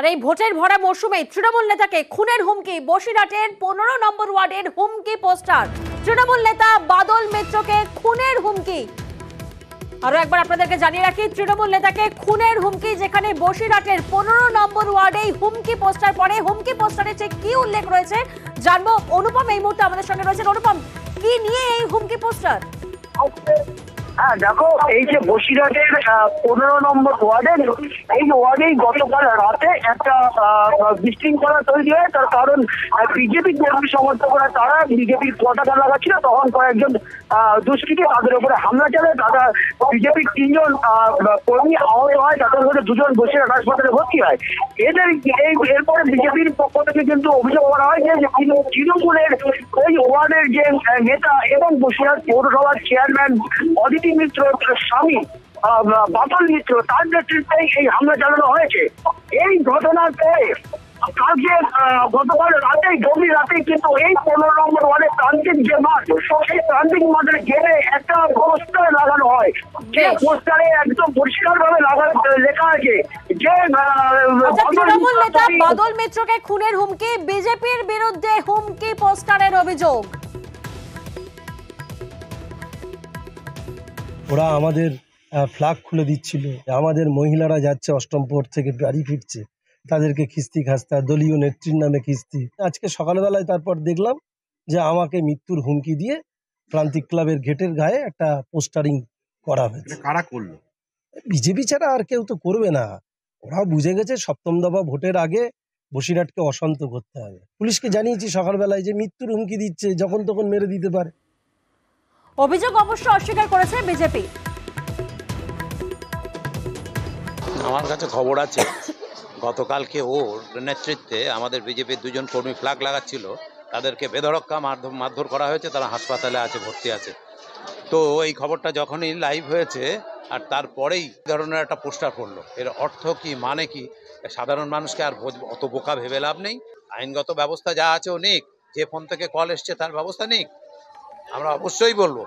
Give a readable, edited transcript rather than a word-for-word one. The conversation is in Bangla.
আর এই ভোটের ভরা মরশুমে তৃণমূল নেতাকে খুনের হুমকি, বসিরহাটের 15 নম্বর ওয়ার্ডের হুমকি পোস্টার। তৃণমূল নেতা বাদল মিত্রকে খুনের হুমকি। আরো একবার আপনাদেরকে জানিয়ে রাখি, তৃণমূল নেতাকে খুনের হুমকি, যেখানে বসিরহাটের 15 নম্বর ওয়ার্ডেই হুমকি পোস্টার পড়ে। হুমকি পোস্টারে ঠিক কি উল্লেখ রয়েছে জানবো। অনুপম এই মুহূর্তে আমাদের সঙ্গে রয়েছেন। অনুপম, কি নিয়ে এই হুমকি পোস্টার? হ্যাঁ দেখো, এই যে বসিরহাটের 15 নম্বর ওয়ার্ডের এই ওয়ার্ডেই গতকাল রাতে একটা বিশৃঙ্খলা তৈরি হয়। তার কারণ বিজেপি কর্মী সমর্থকরা তারা বিজেপির পতাকা লাগাচ্ছিল, তখন কয়েকজন দুষ্কৃতী তাদের উপরে হামলা চালায়। তারা বিজেপির 3 জন কর্মী আহত হয়, তাদের মধ্যে 2 জন বসিরহাট হাসপাতালে ভর্তি হয়। এরপরে বিজেপির পক্ষ থেকে কিন্তু অভিযোগ করা হয় যে তৃণমূলের ওই ওয়ার্ডের যে নেতা এবং বসিরহাট পৌরসভার চেয়ারম্যান অদিতি মিত্র স্বামী বাদল মিত্র, তার নেতৃত্বে এই হামলা চালানো হয়েছে। এই ঘটনার পরে কালকে গতকাল রাতেই গভীর রাতেই কিন্তু এই 15 নম্বর ওয়ার্ডের প্রান্তিক যে মাঠ, সেই প্রান্তিক মাঠের ঘেরে একটা পোস্টার লাগানো হয়। যে পোস্টারে একদম পরিষ্কার ভাবে লেখা আছে যে তৃণমূল নেতা বাদল মিত্রকে খুনের হুমকি, বিজেপির বিরুদ্ধে হুমকি পোস্টারের অভিযোগ। ওরা আমাদের ফ্ল্যাগ খুলে দিচ্ছিল, আমাদের মহিলারা যাচ্ছে অষ্টম প্রহর থেকে বাড়ি ফিরছে, তাদেরকে খিস্তি খাস্তা, দলীয় নেত্রীর নামে খিস্তি। আজকে সকালবেলায় তারপর দেখলাম যে আমাকে মৃত্যুর হুমকি দিয়ে প্রান্তিক ক্লাবের গেটের গায়ে একটা পোস্টারিং করা হয়েছে। কারা করলো? বিজেপি ছাড়া আর কেউ তো করবে না। ওরাও বুঝে গেছে সপ্তম দফা ভোটের আগে বসিরহাটকে অশান্ত করতে হবে। পুলিশকে জানিয়েছি সকালবেলায় যে মৃত্যুর হুমকি দিচ্ছে, যখন তখন মেরে দিতে পারে। অভিযোগ অবশ্য অস্বীকার করেছে বিজেপি। আমার কাছে খবর আছে গতকালকে ওর নেতৃত্বে আমাদের বিজেপির 2 জন কর্মী ফ্ল্যাগ লাগাচ্ছিল, তাদেরকে বেধড়ক মারধর করা হয়েছে, তারা হাসপাতালে আছে, ভর্তি আছে। তো এই খবরটা যখনই লাইভ হয়েছে আর তারপরেই ধরনের একটা পোস্টার পড়লো, এর অর্থ কি, মানে কি, সাধারণ মানুষকে আর অত বোকা ভেবে লাভ নেই। আইনগত ব্যবস্থা যা আছে ও নিক, যে ফোন থেকে কল এসছে তার ব্যবস্থা নিক। আমরা অবশ্যই বলবো